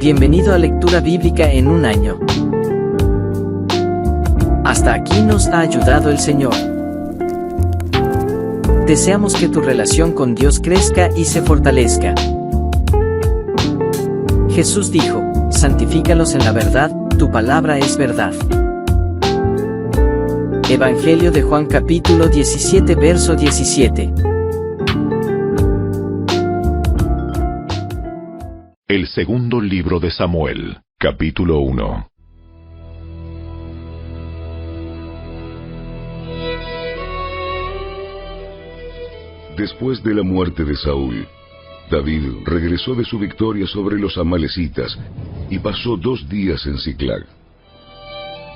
Bienvenido a Lectura Bíblica en un año. Hasta aquí nos ha ayudado el Señor. Deseamos que tu relación con Dios crezca y se fortalezca. Jesús dijo: santifícalos en la verdad, tu palabra es verdad. Evangelio de Juan capítulo 17 verso 17. El segundo libro de Samuel, capítulo 1. Después de la muerte de Saúl, David regresó de su victoria sobre los amalecitas y pasó 2 días en Siclag.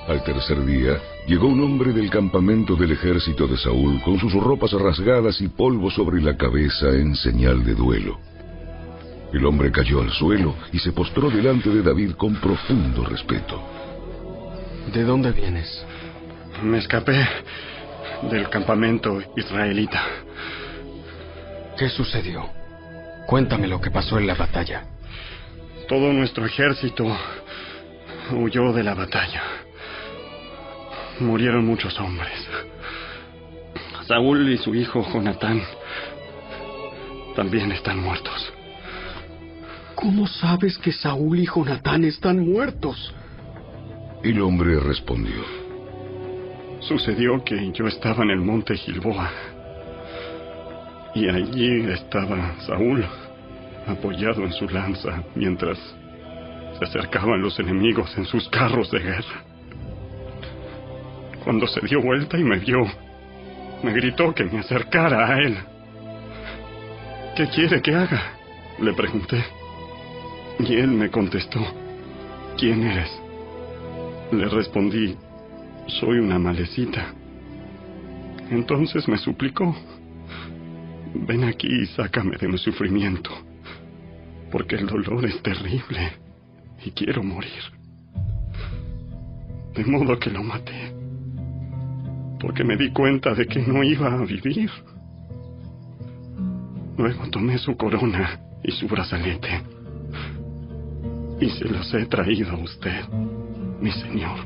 Al tercer día, llegó un hombre del campamento del ejército de Saúl con sus ropas rasgadas y polvo sobre la cabeza en señal de duelo. El hombre cayó al suelo y se postró delante de David con profundo respeto. ¿De dónde vienes? Me escapé del campamento israelita. ¿Qué sucedió? Cuéntame lo que pasó en la batalla. Todo nuestro ejército huyó de la batalla. Murieron muchos hombres. Saúl y su hijo Jonatán también están muertos. ¿Cómo sabes que Saúl y Jonatán están muertos? El hombre respondió: Sucedió que yo estaba en el monte Gilboa, y allí estaba Saúl, apoyado en su lanza, mientras se acercaban los enemigos en sus carros de guerra. Cuando se dio vuelta y me vio, me gritó que me acercara a él. ¿Qué quiere que haga?, le pregunté. Y él me contestó: ¿quién eres? Le respondí: soy una amalecita. Entonces me suplicó: ven aquí y sácame de mi sufrimiento, porque el dolor es terrible y quiero morir. De modo que lo maté, porque me di cuenta de que no iba a vivir. Luego tomé su corona y su brazalete, y se los he traído a usted, mi señor.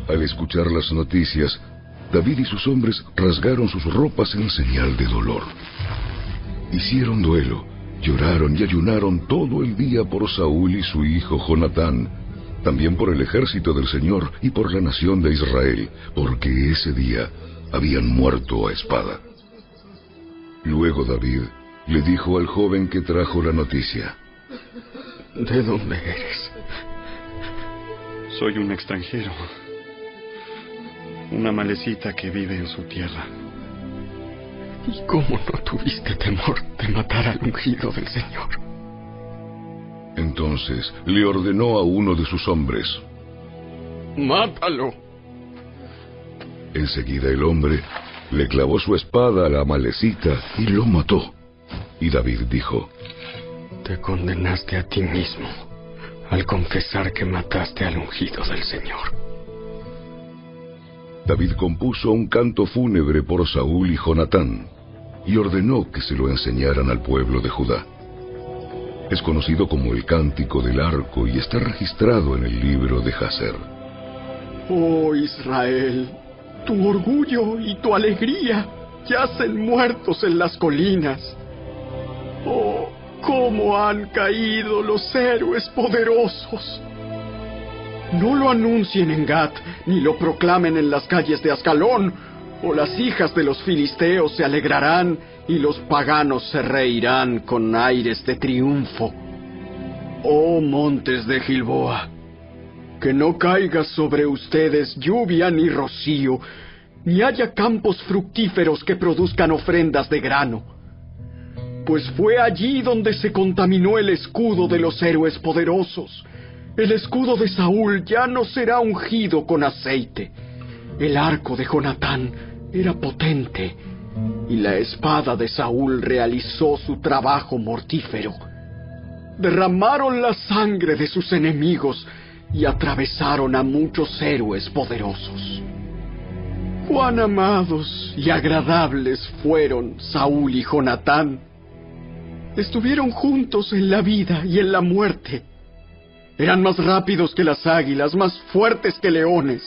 Al escuchar las noticias, David y sus hombres rasgaron sus ropas en señal de dolor. Hicieron duelo, lloraron y ayunaron todo el día por Saúl y su hijo Jonatán, también por el ejército del Señor y por la nación de Israel, porque ese día habían muerto a espada. Luego David le dijo al joven que trajo la noticia: ¿de dónde eres? Soy un extranjero, una amalecita que vive en su tierra. ¿Y cómo no tuviste temor de matar al ungido del Señor? Entonces le ordenó a uno de sus hombres: ¡mátalo! Enseguida el hombre le clavó su espada a la amalecita y lo mató. Y David dijo: te condenaste a ti mismo al confesar que mataste al ungido del Señor. David compuso un canto fúnebre por Saúl y Jonatán y ordenó que se lo enseñaran al pueblo de Judá. Es conocido como el Cántico del Arco y está registrado en el libro de Jaser. Oh Israel, tu orgullo y tu alegría yacen muertos en las colinas. Oh, cómo han caído los héroes poderosos. No lo anuncien en Gat, ni lo proclamen en las calles de Ascalón, o las hijas de los filisteos se alegrarán y los paganos se reirán con aires de triunfo. Oh montes de Gilboa, que no caiga sobre ustedes lluvia ni rocío, ni haya campos fructíferos que produzcan ofrendas de grano. Pues fue allí donde se contaminó el escudo de los héroes poderosos. El escudo de Saúl ya no será ungido con aceite. El arco de Jonatán era potente, y la espada de Saúl realizó su trabajo mortífero. Derramaron la sangre de sus enemigos y atravesaron a muchos héroes poderosos. Cuán amados y agradables fueron Saúl y Jonatán. Estuvieron juntos en la vida y en la muerte, Eran más rápidos que las águilas, más fuertes que leones.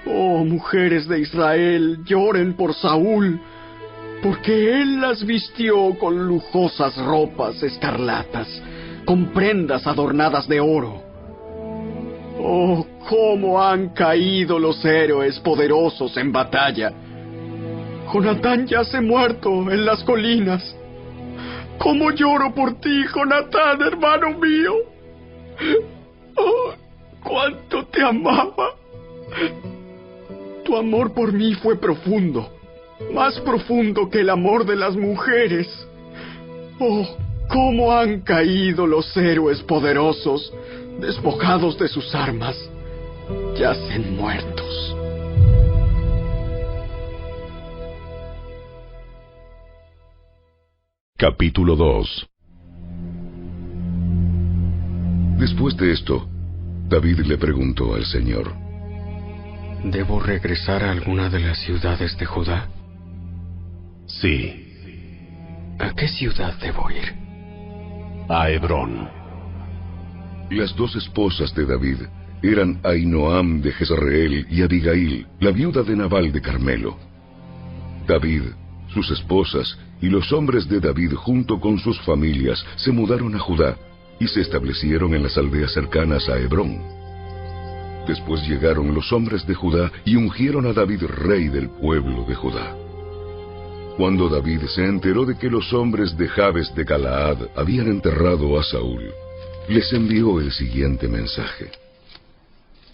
Oh, mujeres de Israel, lloren por Saúl, porque él las vistió con lujosas ropas escarlatas, con prendas adornadas de oro. Oh, cómo han caído los héroes poderosos en batalla. Jonatán yace muerto en las colinas. ¡Cómo lloro por ti, Jonatán, hermano mío! ¡Oh, cuánto te amaba! Tu amor por mí fue profundo, más profundo que el amor de las mujeres. ¡Oh, cómo han caído los héroes poderosos, despojados de sus armas! Yacen muertos. Capítulo 2. Después de esto, David le preguntó al Señor: ¿Debo regresar a alguna de las ciudades de Judá? Sí, ¿A qué ciudad debo ir? a Hebrón. Las dos esposas de David eran Ahinoam de Jezreel y Abigail, la viuda de Nabal de Carmelo. David, sus esposas y los hombres de David junto con sus familias se mudaron a Judá y se establecieron en las aldeas cercanas a Hebrón. Después llegaron los hombres de Judá y ungieron a David rey del pueblo de Judá. Cuando David se enteró de que los hombres de Jabes de Galaad habían enterrado a Saúl, les envió el siguiente mensaje: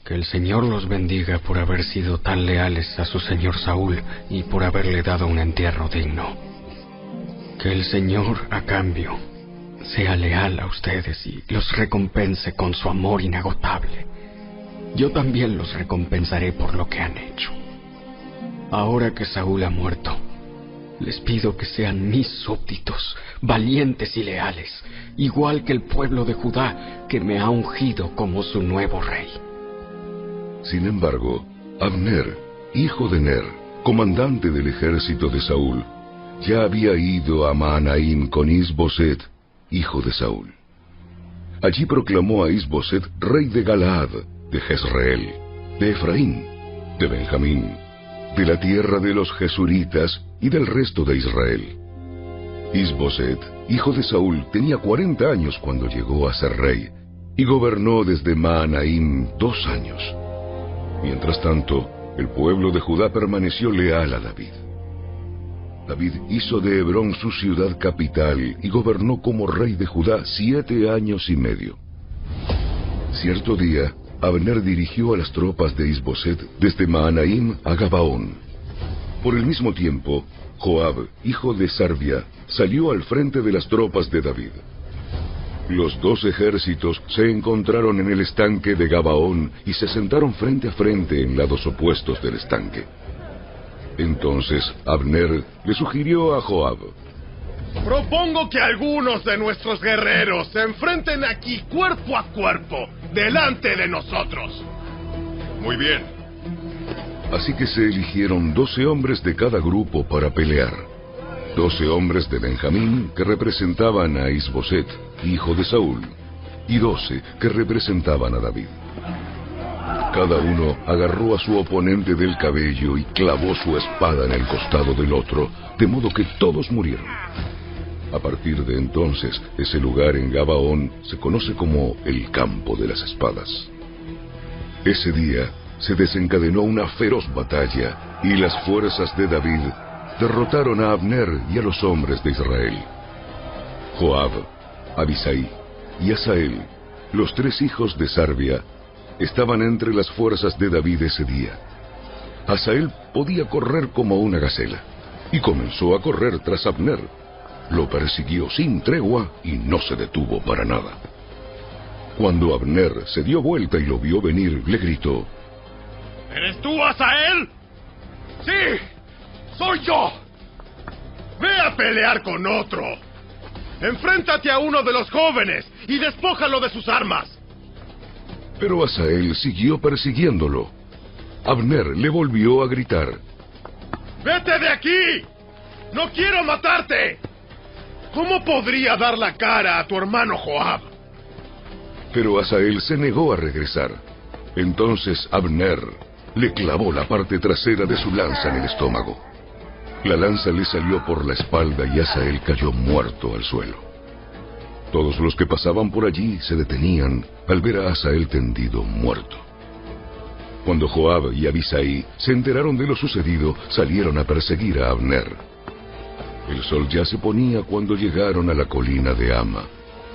Que el Señor los bendiga por haber sido tan leales a su señor Saúl y por haberle dado un entierro digno. Que el Señor, a cambio, sea leal a ustedes y los recompense con su amor inagotable. Yo también los recompensaré por lo que han hecho. Ahora que Saúl ha muerto, les pido que sean mis súbditos, valientes y leales, igual que el pueblo de Judá, que me ha ungido como su nuevo rey. Sin embargo, Abner, hijo de Ner, comandante del ejército de Saúl, ya había ido a Mahanaim con Is-Boset, hijo de Saúl. Allí proclamó a Is-Boset rey de Galaad, de Jezreel, de Efraín, de Benjamín, de la tierra de los Jesuritas y del resto de Israel. Is-Boset, hijo de Saúl, tenía 40 años cuando llegó a ser rey, y gobernó desde Mahanaim 2 años. Mientras tanto, el pueblo de Judá permaneció leal a David. David hizo de Hebrón su ciudad capital y gobernó como rey de Judá 7 años y medio. Cierto día, Abner dirigió a las tropas de Is-Boset desde Mahanaim a Gabaón. Por el mismo tiempo, Joab, hijo de Sarvia, salió al frente de las tropas de David. Los dos ejércitos se encontraron en el estanque de Gabaón y se sentaron frente a frente en lados opuestos del estanque. Entonces Abner le sugirió a Joab: Propongo que algunos de nuestros guerreros se enfrenten aquí cuerpo a cuerpo, delante de nosotros. Muy bien. Así que se eligieron 12 hombres de cada grupo para pelear. 12 hombres de Benjamín que representaban a Is-Boset, hijo de Saúl, y 12 que representaban a David. Cada uno agarró a su oponente del cabello y clavó su espada en el costado del otro, de modo que todos murieron. A partir de entonces, ese lugar en Gabaón se conoce como el Campo de las Espadas. Ese día se desencadenó una feroz batalla, y las fuerzas de David derrotaron a Abner y a los hombres de Israel. Joab, Abisai y Asael, los 3 hijos de Sarvia, estaban entre las fuerzas de David ese día. Asael podía correr como una gacela, y comenzó a correr tras Abner. Lo persiguió sin tregua y no se detuvo para nada. Cuando Abner se dio vuelta y lo vio venir, le gritó: ¿Eres tú, Asael? ¡Sí! ¡Soy yo! ¡Ve a pelear con otro! ¡Enfréntate a uno de los jóvenes y despójalo de sus armas! Pero Asael siguió persiguiéndolo. Abner le volvió a gritar: ¡Vete de aquí! ¡No quiero matarte! ¿Cómo podría dar la cara a tu hermano Joab? Pero Asael se negó a regresar. Entonces Abner le clavó la parte trasera de su lanza en el estómago. La lanza le salió por la espalda y Asael cayó muerto al suelo. Todos los que pasaban por allí se detenían al ver a Asael tendido muerto. Cuando Joab y Abisai se enteraron de lo sucedido, salieron a perseguir a Abner. El sol ya se ponía cuando llegaron a la colina de Ama,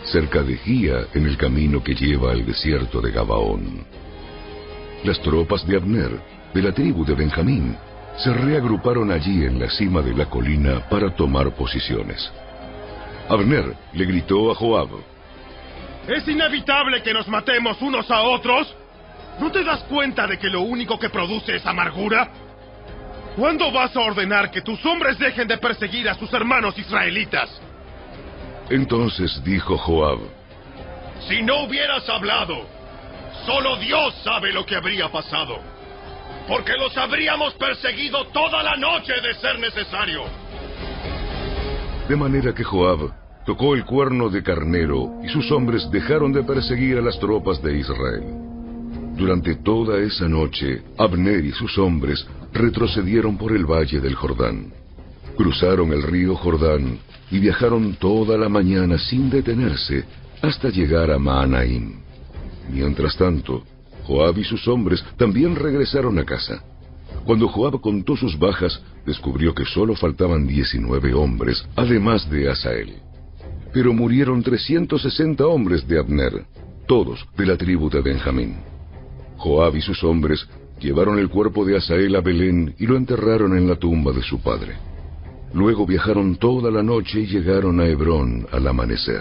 cerca de Gía, en el camino que lleva al desierto de Gabaón. Las tropas de Abner, de la tribu de Benjamín, se reagruparon allí en la cima de la colina para tomar posiciones. Abner le gritó a Joab: ¿Es inevitable que nos matemos unos a otros? ¿No te das cuenta de que lo único que produce es amargura? ¿Cuándo vas a ordenar que tus hombres dejen de perseguir a sus hermanos israelitas? Entonces dijo Joab: Si no hubieras hablado, solo Dios sabe lo que habría pasado, porque los habríamos perseguido toda la noche de ser necesario. De manera que Joab tocó el cuerno de carnero y sus hombres dejaron de perseguir a las tropas de Israel. Durante toda esa noche, Abner y sus hombres retrocedieron por el valle del Jordán. Cruzaron el río Jordán y viajaron toda la mañana sin detenerse hasta llegar a Mahanaim. Mientras tanto, Joab y sus hombres también regresaron a casa. Cuando Joab contó sus bajas, descubrió que solo faltaban 19 hombres, además de Asael. Pero murieron 360 hombres de Abner, todos de la tribu de Benjamín. Joab y sus hombres llevaron el cuerpo de Asael a Belén y lo enterraron en la tumba de su padre. Luego viajaron toda la noche y llegaron a Hebrón al amanecer.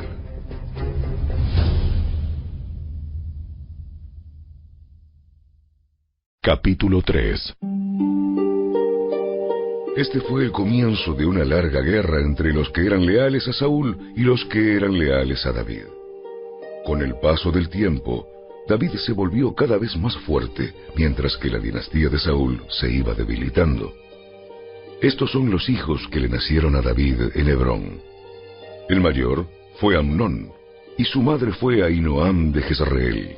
Capítulo 3. Este fue el comienzo de una larga guerra entre los que eran leales a Saúl y los que eran leales a David. Con el paso del tiempo, David se volvió cada vez más fuerte, mientras que la dinastía de Saúl se iba debilitando. Estos son los hijos que le nacieron a David en Hebrón. El mayor fue Amnón, y su madre fue Ahinoam de Jezreel.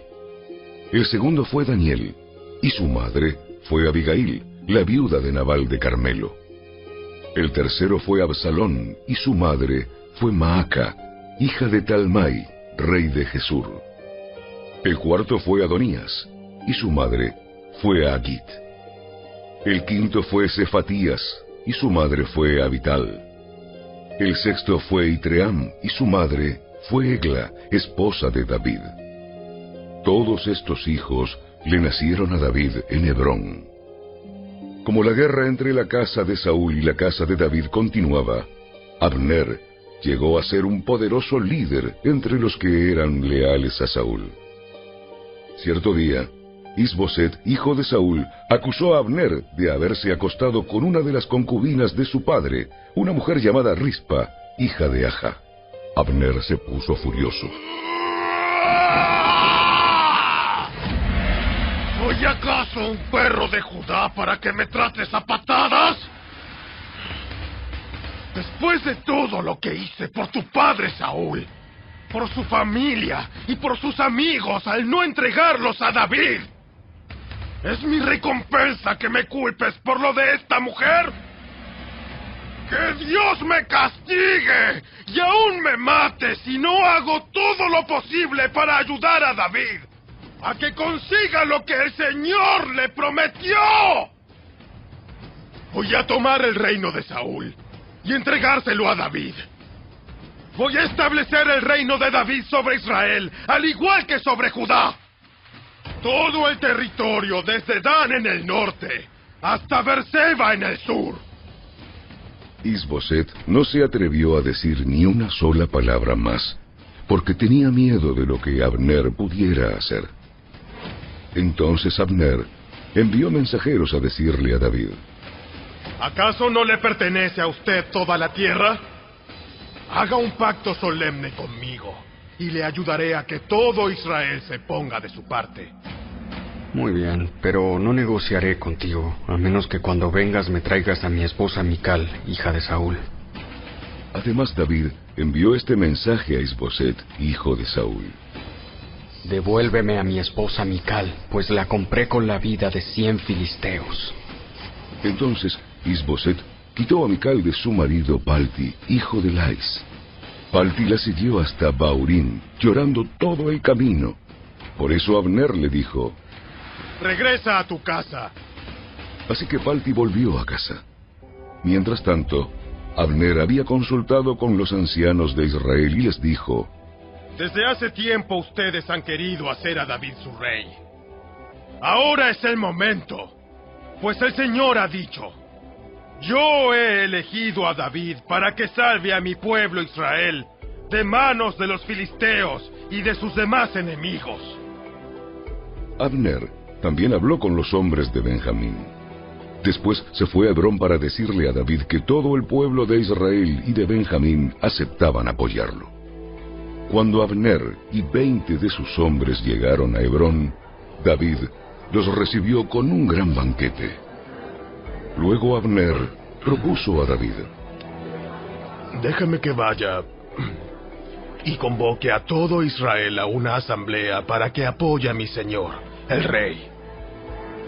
El segundo fue Daniel, y su madre fue Abigail, la viuda de Nabal de Carmelo. El tercero fue Absalón, y su madre fue Maaca, hija de Talmai, rey de Gesur. El cuarto fue Adonías, y su madre fue Agit. El quinto fue Cefatías, y su madre fue Abital. El sexto fue Itream, y su madre fue Egla, esposa de David. Todos estos hijos le nacieron a David en Hebrón. Como la guerra entre la casa de Saúl y la casa de David continuaba, Abner llegó a ser un poderoso líder entre los que eran leales a Saúl. Cierto día, Is-Boset, hijo de Saúl, acusó a Abner de haberse acostado con una de las concubinas de su padre, una mujer llamada Rispa, hija de Aja. Abner se puso furioso. ¿Soy acaso un perro de Judá para que me trates a patadas? Después de todo lo que hice por tu padre Saúl, por su familia y por sus amigos al no entregarlos a David, ¿es mi recompensa que me culpes por lo de esta mujer? ¡Que Dios me castigue y aún me mate si no hago todo lo posible para ayudar a David a que consiga lo que el Señor le prometió! Voy a tomar el reino de Saúl y entregárselo a David. Voy a establecer el reino de David sobre Israel, al igual que sobre Judá. Todo el territorio desde Dan en el norte hasta Beerseba en el sur. Is-Boset no se atrevió a decir ni una sola palabra más, porque tenía miedo de lo que Abner pudiera hacer. Entonces Abner envió mensajeros a decirle a David: ¿Acaso no le pertenece a usted toda la tierra? Haga un pacto solemne conmigo y le ayudaré a que todo Israel se ponga de su parte. Muy bien, pero no negociaré contigo, a menos que cuando vengas me traigas a mi esposa Mical, hija de Saúl. Además David envió este mensaje a Is-Boset, hijo de Saúl: devuélveme a mi esposa Mical, pues la compré con la vida de 100 filisteos. Entonces Isboset quitó a Mical de su marido Palti, hijo de Lais. Palti la siguió hasta Baurín, llorando todo el camino. Por eso Abner le dijo: regresa a tu casa. Así que Palti volvió a casa. Mientras tanto, Abner había consultado con los ancianos de Israel y les dijo: desde hace tiempo ustedes han querido hacer a David su rey. Ahora es el momento, pues el Señor ha dicho: yo he elegido a David para que salve a mi pueblo Israel de manos de los filisteos y de sus demás enemigos. Abner también habló con los hombres de Benjamín. Después se fue a Hebrón para decirle a David que todo el pueblo de Israel y de Benjamín aceptaban apoyarlo. Cuando Abner y 20 de sus hombres llegaron a Hebrón, David los recibió con un gran banquete. Luego Abner propuso a David: déjame que vaya y convoque a todo Israel a una asamblea para que apoye a mi señor, el rey.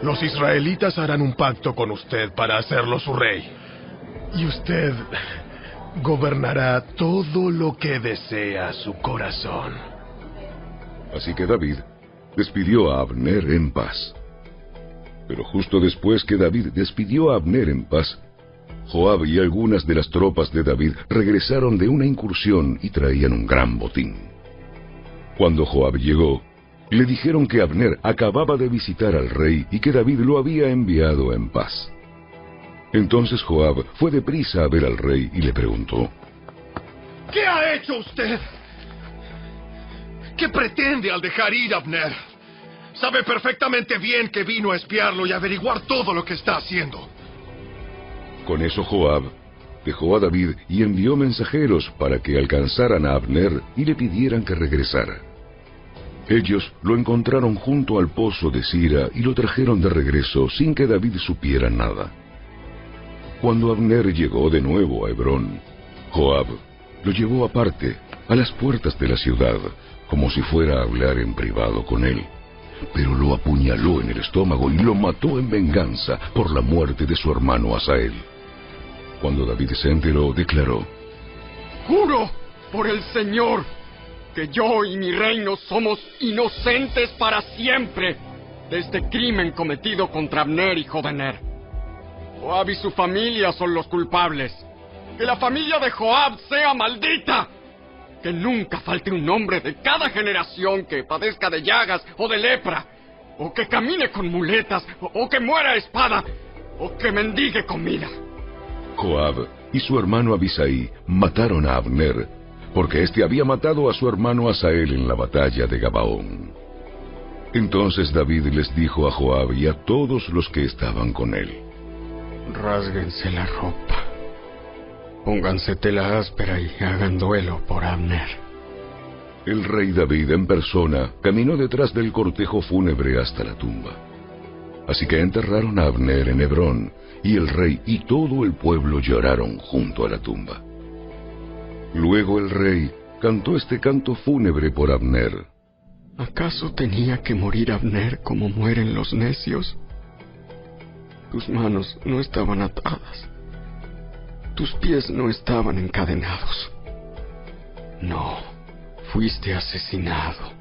Los israelitas harán un pacto con usted para hacerlo su rey, y usted gobernará todo lo que desea su corazón. Así que David despidió a Abner en paz. Pero justo después que David despidió a Abner en paz, Joab y algunas de las tropas de David regresaron de una incursión y traían un gran botín. Cuando Joab llegó, le dijeron que Abner acababa de visitar al rey y que David lo había enviado en paz. Entonces Joab fue deprisa a ver al rey y le preguntó: ¿qué ha hecho usted? ¿Qué pretende al dejar ir a Abner? Sabe perfectamente bien que vino a espiarlo y averiguar todo lo que está haciendo. Con eso Joab dejó a David y envió mensajeros para que alcanzaran a Abner y le pidieran que regresara. Ellos lo encontraron junto al pozo de Sira y lo trajeron de regreso sin que David supiera nada. Cuando Abner llegó de nuevo a Hebrón, Joab lo llevó aparte, a las puertas de la ciudad, como si fuera a hablar en privado con él. Pero lo apuñaló en el estómago y lo mató en venganza por la muerte de su hermano Asael. Cuando David se enteró, declaró: juro por el Señor que yo y mi reino somos inocentes para siempre de este crimen cometido contra Abner, hijo de Ner. Joab y su familia son los culpables. Que la familia de Joab sea maldita. Que nunca falte un hombre de cada generación que padezca de llagas o de lepra, o que camine con muletas, o que muera a espada, o que mendigue comida. Joab y su hermano Abisai mataron a Abner, porque éste había matado a su hermano Asael en la batalla de Gabaón. Entonces David les dijo a Joab y a todos los que estaban con él: rásguense la ropa, pónganse tela áspera y hagan duelo por Abner. El rey David en persona caminó detrás del cortejo fúnebre hasta la tumba. Así que enterraron a Abner en Hebrón, y el rey y todo el pueblo lloraron junto a la tumba. Luego el rey cantó este canto fúnebre por Abner: ¿acaso tenía que morir Abner como mueren los necios? Tus manos no estaban atadas, tus pies no estaban encadenados. No, fuiste asesinado,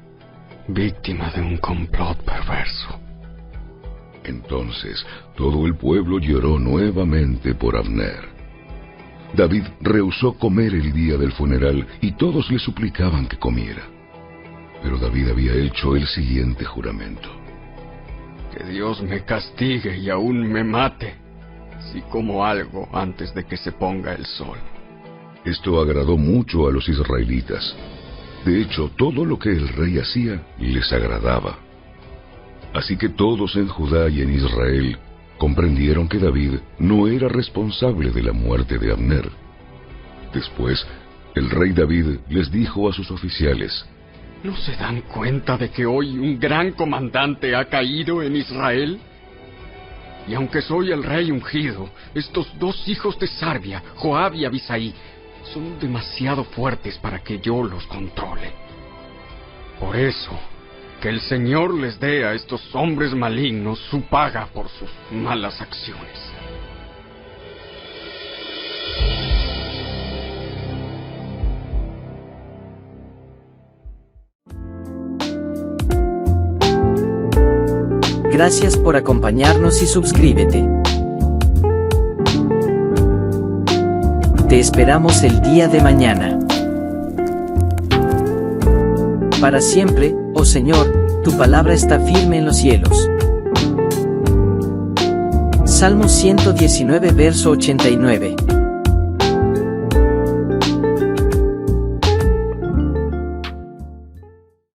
víctima de un complot perverso. Entonces todo el pueblo lloró nuevamente por Abner. David rehusó comer el día del funeral y todos le suplicaban que comiera. Pero David había hecho el siguiente juramento: que Dios me castigue y aún me mate si como algo antes de que se ponga el sol. Esto agradó mucho a los israelitas. De hecho, todo lo que el rey hacía les agradaba. Así que todos en Judá y en Israel comprendieron que David no era responsable de la muerte de Abner. Después, el rey David les dijo a sus oficiales: ¿no se dan cuenta de que hoy un gran comandante ha caído en Israel? Y aunque soy el rey ungido, estos dos hijos de Sarbia, Joab y Abisai, son demasiado fuertes para que yo los controle. Por eso, que el Señor les dé a estos hombres malignos su paga por sus malas acciones. Gracias por acompañarnos y suscríbete. Te esperamos el día de mañana. Para siempre, oh Señor, tu palabra está firme en los cielos. Salmo 119, verso 89.